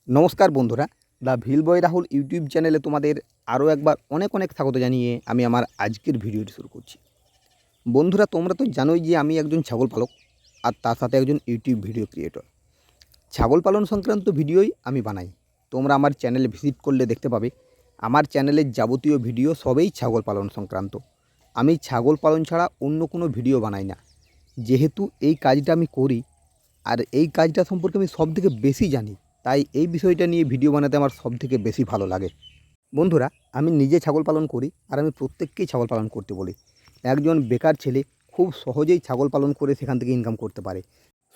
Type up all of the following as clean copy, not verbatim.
নমস্কার বন্ধুরা, the Bhil boy Rahul YouTube চ্যানেলে তোমাদের আরও একবার অনেক অনেক স্বাগত জানিয়ে আমি আমার আজকের ভিডিওটি শুরু করছি। বন্ধুরা, তোমরা তো জানোই যে আমি একজন ছাগল পালক আর তার সাথে একজন ইউটিউব ভিডিও ক্রিয়েটর। ছাগল পালন সংক্রান্ত ভিডিওই আমি বানাই। তোমরা আমার চ্যানেলে ভিজিট করলে দেখতে পাবে আমার চ্যানেলের যাবতীয় ভিডিও সবই ছাগল পালন সংক্রান্ত। আমি ছাগল পালন ছাড়া অন্য কোনো ভিডিও বানাই না। যেহেতু এই কাজটা আমি করি আর এই কাজটা সম্পর্কে আমি সবথেকে বেশি জানি, তাই এই বিষয়টা নিয়ে ভিডিও বানাতে আমার সবথেকে বেশি ভালো লাগে। বন্ধুরা, আমি নিজে ছাগল পালন করি আর আমি প্রত্যেককেই ছাগল পালন করতে বলি। একজন বেকার ছেলে খুব সহজেই ছাগল পালন করে সেখান থেকে ইনকাম করতে পারে।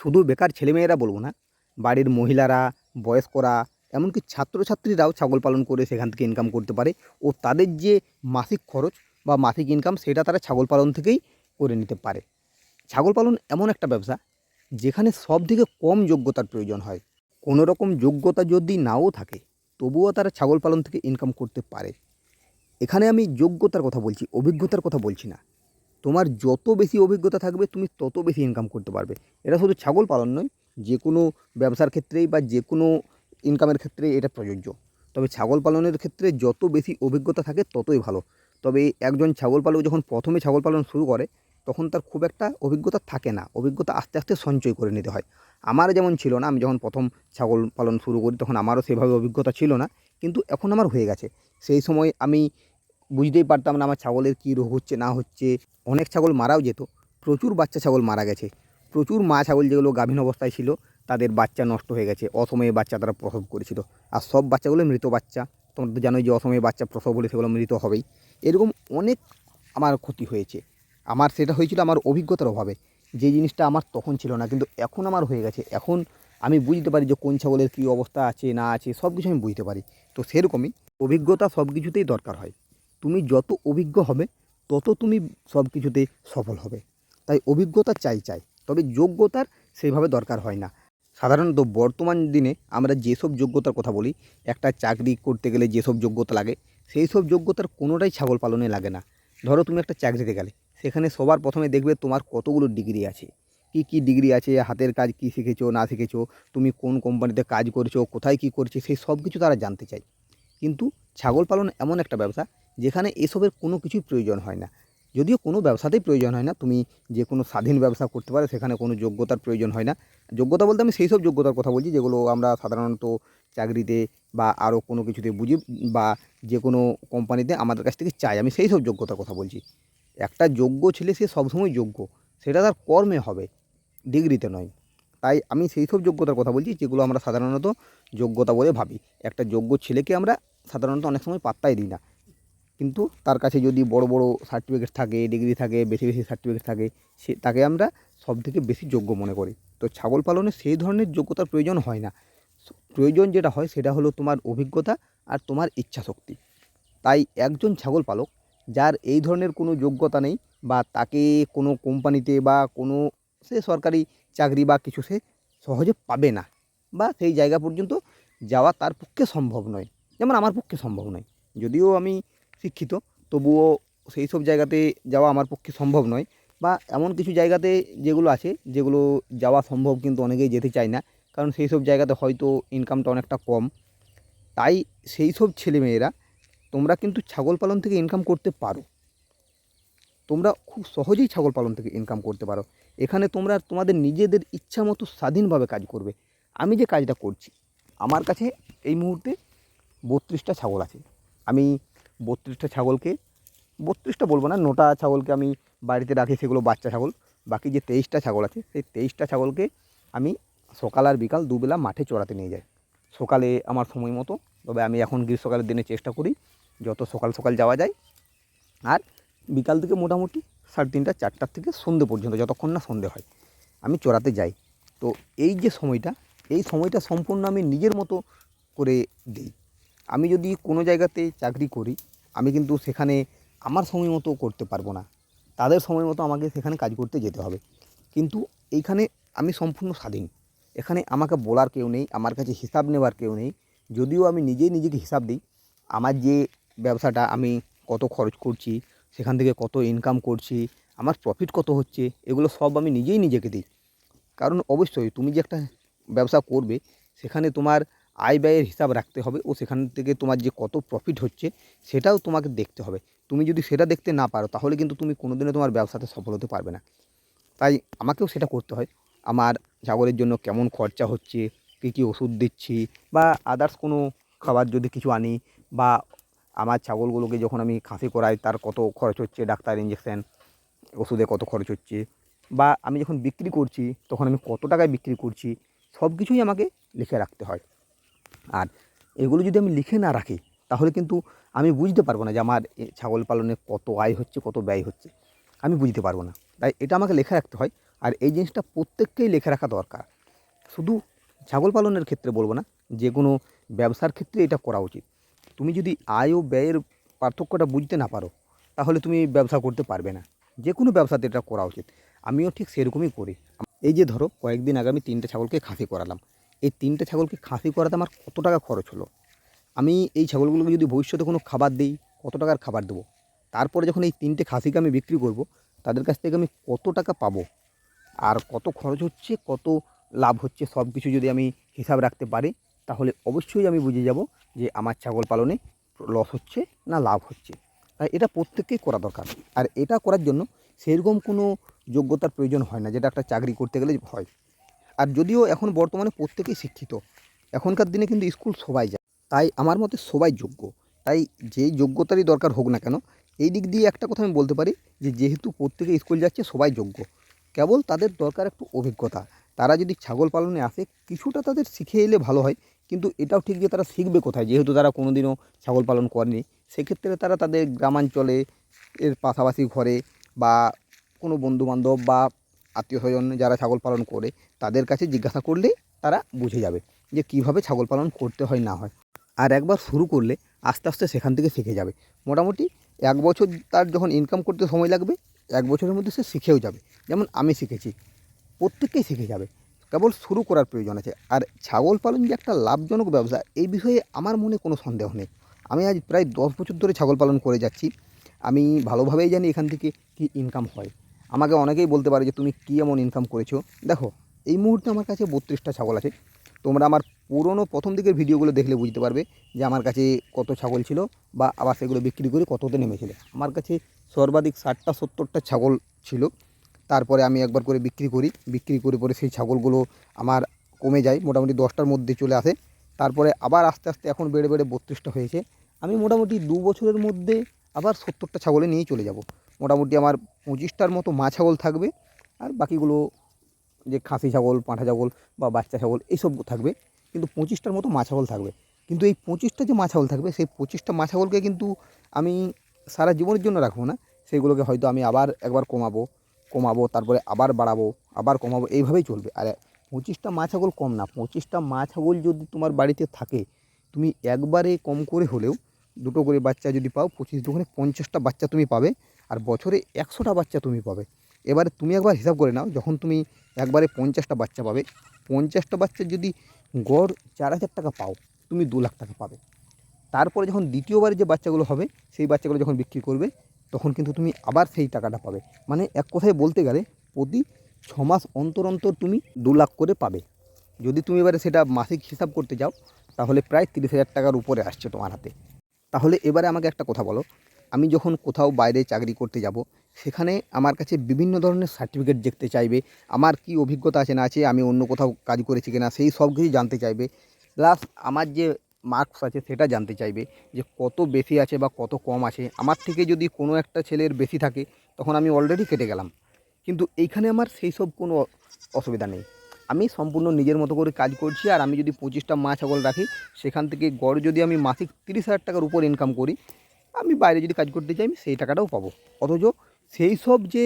শুধু বেকার ছেলেমেয়েরা বলবো না, বাড়ির মহিলারা, বয়স্করা, এমনকি ছাত্রছাত্রীরাও ছাগল পালন করে সেখান থেকে ইনকাম করতে পারে ও তাদের যে মাসিক খরচ বা মাসিক ইনকাম সেটা তারা ছাগল পালন থেকেই করে নিতে পারে। ছাগল পালন এমন একটা ব্যবসা যেখানে সবথেকে কম যোগ্যতার প্রয়োজন হয়। কোনো রকম যোগ্যতা যদি নাও থাকে তবুও তারা ছাগল পালন থেকে ইনকাম করতে পারে। এখানে আমি যোগ্যতার কথা বলছি, অভিজ্ঞতার কথা বলছি না। তোমার যত বেশি অভিজ্ঞতা থাকবে তুমি তত বেশি ইনকাম করতে পারবে। এটা শুধু ছাগল পালন নয়, যে কোনো ব্যবসার ক্ষেত্রেই বা যে কোনো ইনকামের ক্ষেত্রেই এটা প্রযোজ্য। তবে ছাগল পালনের ক্ষেত্রে যত বেশি অভিজ্ঞতা থাকে ততই ভালো। তবে একজন ছাগল পালক যখন প্রথমে ছাগল পালন শুরু করে তখন তার খুব একটা অভিজ্ঞতা থাকে না, অভিজ্ঞতা আস্তে আস্তে সঞ্চয় করে নিতে হয়। আমার যেমন ছিল না, আমি যখন প্রথম ছাগল পালন শুরু করি তখন আমারও সেভাবে অভিজ্ঞতা ছিল না, কিন্তু এখন আমার হয়ে গেছে। সেই সময় আমি বুঝতেই পারতাম না আমার ছাগলের কী রোগ হচ্ছে না হচ্ছে। অনেক ছাগল মারাও যেত, প্রচুর বাচ্চা ছাগল মারা গেছে। প্রচুর মা ছাগল যেগুলো গাভীন অবস্থায় ছিল তাদের বাচ্চা নষ্ট হয়ে গেছে, অসময়ে বাচ্চা তারা প্রসব করেছিল। আর সব বাচ্চাগুলো মৃত বাচ্চা। তোমরা তো জানোই যে অসময়ে বাচ্চা প্রসব হলে সেগুলো মৃত হবেই। এরকম অনেক আমার ক্ষতি হয়েছে। আমার সেটা হয়েছিল আমার অভিজ্ঞতার অভাবে, যে জিনিসটা আমার তখন ছিল না, কিন্তু এখন আমার হয়ে গেছে। এখন আমি বুঝতে পারি যে কোন ছাগলের কী অবস্থা আছে না আছে সব কিছু আমি বুঝতে পারি। তো সেরকমই অভিজ্ঞতা সব কিছুতেই দরকার হয়। তুমি যত অভিজ্ঞ হবে তত তুমি সব কিছুতে সফল হবে। তাই অভিজ্ঞতা চাই, তবে যোগ্যতার সেইভাবে দরকার হয় না। সাধারণত বর্তমান দিনে আমরা যেসব যোগ্যতার কথা বলি, একটা চাকরি করতে গেলে যেসব যোগ্যতা লাগে সেই সব যোগ্যতার কোনোটাই ছাগল পালনে লাগে না। ধরো তুমি একটা চাকরিতে গেলে, সেখানে সবার প্রথমে দেখবে তোমার কতগুলো ডিগ্রি আছে, কি কি ডিগ্রি আছে, হাতের কাজ কি শিখেছো না শিখেছো, তুমি কোন কোম্পানিতে কাজ করেছো, কোথায় কি করছো, সেই সব কিছু তারা জানতে চায়। কিন্তু ছাগল পালন এমন একটা ব্যবসা যেখানে এসবের কোনো কিছুই প্রয়োজন হয় না। যদিও কোনো ব্যবসাতেই প্রয়োজন হয় না, তুমি যে কোনো স্বাধীন ব্যবসা করতে পারো, সেখানে কোনো যোগ্যতার প্রয়োজন হয় না। যোগ্যতা বলতে আমি সেই সব যোগ্যতার কথা বলছি যেগুলো আমরা সাধারণত চাকরিতে বা আরও কোনো কিছুতে বুঝি বা যে কোনো কোম্পানিতে আমাদের কাছ থেকে চাই, আমি সেই সব যোগ্যতার কথা বলছি। একটা যোগ্য ছেলে সে সবসময় যোগ্য, সেটা তার কর্মে হবে, ডিগ্রিতে নয়। তাই আমি সেই সব যোগ্যতার কথা বলছি যেগুলো আমরা সাধারণত যোগ্যতা বলে ভাবি। একটা যোগ্য ছেলেকে আমরা সাধারণত অনেক সময় পাত্তাই দিই না, কিন্তু তার কাছে যদি বড় বড় সার্টিফিকেট থাকে, ডিগ্রি থাকে, বেশি বেশি সার্টিফিকেট থাকে, সে তাকে আমরা সবথেকে বেশি যোগ্য মনে করি। তো ছাগল পালনে সেই ধরনের যোগ্যতার প্রয়োজন হয় না। প্রয়োজন যেটা হয় সেটা হলো তোমার অভিজ্ঞতা আর তোমার ইচ্ছাশক্তি। তাই একজন ছাগল পালক যার এই ধরনের কোনো যোগ্যতা নেই বা তাকে কোনো কোম্পানিতে বা কোনো সে সরকারি চাকরি বা কিছু সে সহজে পাবে না, বা সেই জায়গা পর্যন্ত যাওয়া তার পক্ষে সম্ভব নয়। যেমন আমার পক্ষে সম্ভব নয়, যদিও আমি শিক্ষিত, তবুও সেই সব জায়গাতে যাওয়া আমার পক্ষে সম্ভব নয়। বা এমন কিছু জায়গাতে যেগুলো আছে যেগুলো যাওয়া সম্ভব কিন্তু অনেকেই যেতে চায় না, কারণ সেই সব জায়গাতে হয়তো ইনকামটা অনেকটা কম। তাই সেই সব ছেলেমেয়েরা, তোমরা কিন্তু ছাগল পালন থেকে ইনকাম করতে পারো। তোমরা খুব সহজেই ছাগল পালন থেকে ইনকাম করতে পারো। এখানে তোমরা তোমাদের নিজেদের ইচ্ছা মতো স্বাধীনভাবে কাজ করবে। আমি যে কাজটা করছি, আমার কাছে এই মুহূর্তে 32টা ছাগল আছে। আমি 32টা ছাগলকে, 32টা বলবো না, 9টা ছাগলকে আমি বাড়িতে রাখি, সেগুলো বাচ্চা ছাগল। বাকি যে 23টা ছাগল আছে সেই 23টা ছাগলকে আমি সকাল আর বিকাল দুবেলা মাঠে চড়াতে নিয়ে যাই। সকালে আমার সময় মতো, তবে আমি এখন গ্রীষ্মকালের দিনে চেষ্টা করি যত সকাল সকাল যাওয়া যায়। আর বিকাল থেকে মোটামুটি 3:30 4টার থেকে সন্ধে পর্যন্ত, যতক্ষণ না সন্ধে হয়, আমি চড়াতে যাই। তো এই যে সময়টা, এই সময়টা সম্পূর্ণ আমি নিজের মতো করে দিই। আমি যদি কোনো জায়গাতে চাকরি করি, আমি কিন্তু সেখানে আমার সময় মতো করতে পারবো না, তাদের সময় মতো আমাকে সেখানে কাজ করতে যেতে হবে। কিন্তু এইখানে আমি সম্পূর্ণ স্বাধীন। এখানে আমাকে বলার কেউ নেই, আমার কাছে হিসাব নেওয়ার কেউ নেই। যদিও আমি নিজেই নিজেকে হিসাব দিই, আমার যে ব্যবসাটা আমি কত খরচ করছি, সেখান থেকে কত ইনকাম করছি, আমার প্রফিট কত হচ্ছে, এগুলো সব আমি নিজেই নিজেকে দিই। কারণ অবশ্যই তুমি যে একটা ব্যবসা করবে, সেখানে তোমার আয় ব্যয়ের হিসাব রাখতে হবে ও সেখান থেকে তোমার যে কত প্রফিট হচ্ছে সেটাও তোমাকে দেখতে হবে। তুমি যদি সেটা দেখতে না পারো তাহলে কিন্তু তুমি কোনোদিনও তোমার ব্যবসাতে সফল হতে পারবে না। তাই আমাকেও সেটা করতে হয়। আমার ছাগলের জন্য কেমন খরচা হচ্ছে, কী কী ওষুধ দিচ্ছি বা আদার্স কোনো খাবার যদি কিছু আনি, বা আমার ছাগলগুলোকে যখন আমি খাসি করাই তার কত খরচ হচ্ছে, ডাক্তার, ইঞ্জেকশন, ওষুধে কত খরচ হচ্ছে, বা আমি যখন বিক্রি করছি তখন আমি কত টাকায় বিক্রি করছি, সব কিছুই আমাকে লিখে রাখতে হয়। আর এগুলো যদি আমি লিখে না রাখি তাহলে কিন্তু আমি বুঝতে পারবো না যে আমার ছাগল পালনে কত আয় হচ্ছে, কত ব্যয় হচ্ছে, আমি বুঝতে পারবো না। তাই এটা আমাকে লিখে রাখতে হয়। আর এই জিনিসটা প্রত্যেককেই লিখে রাখা দরকার। শুধু ছাগল পালনের ক্ষেত্রে বলবো না, যে কোনো ব্যবসার ক্ষেত্রে এটা করা উচিত। তুমি যদি আয় ও ব্যয়ের পার্থক্যটা বুঝতে না পারো তাহলে তুমি ব্যবসা করতে পারবে না। যে কোনো ব্যবসাতে এটা করা উচিত। আমিও ঠিক সেরকমই করি। এই যে ধরো কয়েকদিন আগে আমি 3টে ছাগলকে খাসি করালাম। এই 3টে ছাগলকে খাসি করাতে আমার কত টাকা খরচ হলো। আমি এই ছাগলগুলোকে যদি ভবিষ্যতে কোনো খাবার দিই, কত টাকার খাবার দেবো। তারপরে যখন এই 3টে খাসিকে আমি বিক্রি করব, তাদের কাছ থেকে আমি কত টাকা পাবো, আর কত খরচ হচ্ছে, কত লাভ হচ্ছে, সব কিছু যদি আমি হিসাব রাখতে পারি তাহলে অবশ্যই আমি বুঝে যাব যে আমার ছাগল পালনে লস হচ্ছে না লাভ হচ্ছে। তাই এটা প্রত্যেককেই করা দরকার। আর এটা করার জন্য সেরকম কোনো যোগ্যতার প্রয়োজন হয় না, যেটা একটা চাকরি করতে গেলে হয়। আর যদিও এখন বর্তমানে প্রত্যেকেই শিক্ষিত, এখনকার দিনে কিন্তু স্কুল সবাই যায়, তাই আমার মতে সবাই যোগ্য। তাই যেই যোগ্যতারই দরকার হোক না কেন, এই দিক দিয়ে একটা কথা আমি বলতে পারি যে যেহেতু প্রত্যেকে স্কুল যাচ্ছে সবাই যোগ্য। কেবল তাদের দরকার একটু অভিজ্ঞতা। তারা যদি ছাগল পালনে আসে কিছুটা তাদের শিখে এলে ভালো হয়। কিন্তু এটাও ঠিক যে তারা শিখবে কোথায়, যেহেতু তারা কোনো দিনও ছাগল পালন করেনি। সেক্ষেত্রে তারা তাদের গ্রামাঞ্চলে, এর পাশাপাশি ঘরে, বা কোনো বন্ধুবান্ধব বা আত্মীয় স্বজন যারা ছাগল পালন করে তাদের কাছে জিজ্ঞাসা করলেই তারা বুঝে যাবে যে কীভাবে ছাগল পালন করতে হয় না হয়। আর একবার শুরু করলে আস্তে আস্তে সেখান থেকে শিখে যাবে। মোটামুটি 1 বছর তার যখন ইনকাম করতে সময় লাগবে, 1 বছরের মধ্যে সে শিখেও যাবে। যেমন আমি শিখেছি, প্রত্যেককেই শিখে যাবে। কেবল শুরু করার প্রয়োজন আছে। আর ছাগল পালন যে একটা লাভজনক ব্যবসা এই বিষয়ে আমার মনে কোনো সন্দেহ নেই। আমি আজ প্রায় 10 বছর ধরে ছাগল পালন করে যাচ্ছি। আমি ভালোভাবেই জানি এখান থেকে কী ইনকাম হয়। আমাকে অনেকেই বলতে পারে যে তুমি কী এমন ইনকাম করেছো। দেখো, এই মুহূর্তে আমার কাছে 32টা ছাগল আছে। তোমরা আমার পুরনো প্রথম দিকের ভিডিওগুলো দেখলে বুঝতে পারবে যে আমার কাছে কত ছাগল ছিল, বা আবার সেগুলো বিক্রি করে কততে নেমেছিল। আমার কাছে সর্বাধিক 60টা 70টা ছাগল ছিল। তারপরে আমি একবার করে বিক্রি করি, বিক্রি করে পরে সেই ছাগলগুলো আমার কমে যায়, মোটামুটি 10টার মধ্যে চলে আসে। তারপরে আবার আস্তে আস্তে এখন বেড়ে বেড়ে 32টা হয়েছে। আমি মোটামুটি 2 বছরের মধ্যে আবার 70টা ছাগলে নিয়েই চলে যাব। মোটামুটি আমার 25টার মতো মা ছাগল থাকবে, আর বাকিগুলো যে খাসি ছাগল, পাঁঠা ছাগল বা বাচ্চা ছাগল এইসব থাকবে। কিন্তু 25টার মতো মা ছাগল থাকবে। কিন্তু এই 25টা যে মা ছাগল থাকবে সেই 25টা মা ছাগলকে কিন্তু আমি সারা জীবনের জন্য রাখবো না। সেইগুলোকে হয়তো আমি আবার একবার কমাবো, কমাবো, তারপরে আবার বাড়াবো, আবার কমাবো, এইভাবেই চলবে। আর 25টা মা ছাগল কম না, 25টা মা ছাগল যদি তোমার বাড়িতে থাকে, তুমি একবারে কম করে হলেও 2টো করে বাচ্চা যদি পাও, 25 দুগুণে 50টা বাচ্চা তুমি পাবে। আর বছরে 100টা বাচ্চা তুমি পাবে। এবারে তুমি একবার হিসাব করে নাও, যখন তুমি একবারে 50টা বাচ্চা পাবে, 50টা বাচ্চার যদি গড় 4,000 টাকা পাও, তুমি 2 লাখ টাকা পাবে। তারপরে যখন দ্বিতীয়বারে যে বাচ্চাগুলো হবে সেই বাচ্চাগুলো যখন বিক্রি করবে তখন কিন্তু তুমি আবার সেই টাকাটা পাবে। মানে এক কথায় বলতে গেলে প্রতি 6 মাস অন্তর অন্তর তুমি 2 লাখ করে পাবে। যদি তুমি এবারে সেটা মাসিক হিসাব করতে যাও তাহলে প্রায় 30,000 টাকার উপরে আসছে তোমার হাতে। তাহলে এবারে আমাকে একটা কথা বলো, আমি যখন কোথাও বাইরে চাকরি করতে যাব সেখানে আমার কাছে বিভিন্ন ধরনের সার্টিফিকেট দেখতে চাইবে, আমার কি অভিজ্ঞতা আছে না আছে, আমি অন্য কোথাও কাজ করেছি কিনা সেই সব কিছু জানতে চাইবে। প্লাস আমার যে মার্কস আছে সেটা জানতে চাইবে যে কত বেশি আছে বা কত কম আছে। আমার থেকে যদি কোনো একটা ছেলের বেশি থাকে তখন আমি অলরেডি কেটে গেলাম। কিন্তু এইখানে আমার সেই সব কোনো অসুবিধা নেই। আমি সম্পূর্ণ নিজের মতো করে কাজ করছি। আর আমি যদি 25টা মা ছাগল রাখি সেখান থেকে গড় যদি আমি মাসিক 30,000 টাকার উপর ইনকাম করি, আমি বাইরে যদি কাজ করতে চাই আমি সেই টাকাটাও পাবো। অথচ সেই সব যে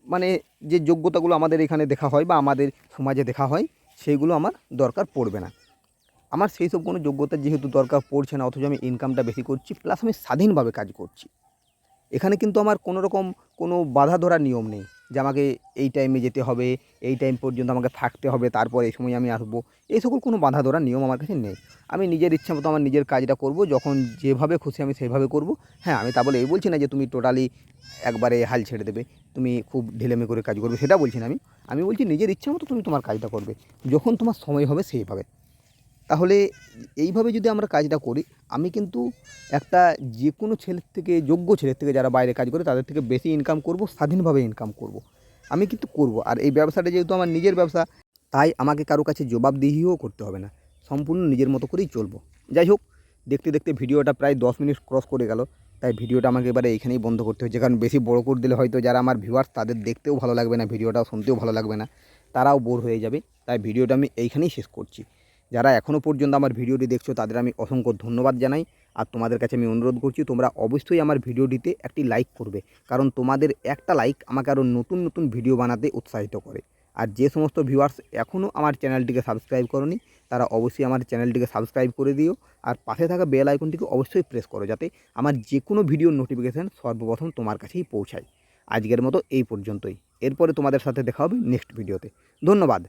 মানে যে যোগ্যতাগুলো আমাদের এখানে দেখা হয় বা আমাদের সমাজে দেখা হয় সেইগুলো আমার দরকার পড়বে না। আমার সেই সব কোনো যোগ্যতা যেহেতু দরকার পড়ছে না, অথচ আমি ইনকামটা বেশি করছি, প্লাস আমি স্বাধীনভাবে কাজ করছি। এখানে কিন্তু আমার কোনো রকম কোনো বাধা ধরার নিয়ম নেই যে আমাকে এই টাইমে যেতে হবে, এই টাইম পর্যন্ত আমাকে থাকতে হবে, তারপর এই সময় আমি আসবো। এই সকল কোনো বাধা ধরার নিয়ম আমার কাছে নেই। আমি নিজের ইচ্ছা মতো আমার নিজের কাজটা করব, যখন যেভাবে খুশি আমি সেভাবে করব। হ্যাঁ, আমি তা বলে এই বলছি না যে তুমি টোটালি একবারে হাল ছেড়ে দেবে, তুমি খুব ঢিলেমি করে কাজ করবে, সেটা বলছি না আমি। আমি বলছি নিজের ইচ্ছা মতো তুমি তোমার কাজটা করবে, যখন তোমার সময় হবে সেইভাবে। তাহলে এইভাবে যদি আমরা কাজটা করি, আমি কিন্তু একটা যে কোনো ছেলের থেকে, যোগ্য ছেলের থেকে যারা বাইরে কাজ করে তাদের থেকে বেশি ইনকাম করব, স্বাধীনভাবে ইনকাম করব। আমি কিন্তু করব। আর এই ব্যবসাটা যেহেতু আমার নিজের ব্যবসা, তাই আমাকে কারো কাছে জবাবদিহিও করতে হবে না, সম্পূর্ণ নিজের মতো করেই চলবো। যাই হোক, দেখতে দেখতে ভিডিওটা প্রায় 10 মিনিট ক্রস করে গেল, তাই ভিডিওটা আমাকে এবারে এইখানেই বন্ধ করতে হচ্ছে, কারণ বেশি বড় করে দিলে হয়তো যারা আমার ভিউয়ার্স তাদের দেখতেও ভালো লাগবে না, ভিডিওটাও শুনতেও ভালো লাগবে না, তারাও বোর হয়ে যাবে। তাই ভিডিওটা আমি এইখানেই শেষ করছি। যারা এখনও পর্যন্ত আমার ভিডিওটি দেখছো তাদের আমি অসংখ্য ধন্যবাদ জানাই। আর তোমাদের কাছে আমি অনুরোধ করছি, তোমরা অবশ্যই আমার ভিডিওটিতে একটি লাইক করবে, কারণ তোমাদের একটা লাইক আমাকে আরও নতুন নতুন ভিডিও বানাতে উৎসাহিত করে। আর যে সমস্ত ভিউয়ার্স এখনও আমার চ্যানেলটিকে সাবস্ক্রাইব করনি, তারা অবশ্যই আমার চ্যানেলটিকে সাবস্ক্রাইব করে দিও। আর পাশে থাকা বেল আইকনটিকে অবশ্যই প্রেস করো, যাতে আমার যে কোনো ভিডিওর নোটিফিকেশান সর্বপ্রথম তোমার কাছেই পৌঁছায়। আজকের মতো এই পর্যন্তই। এরপরে তোমাদের সাথে দেখা হবে নেক্সট ভিডিওতে। ধন্যবাদ।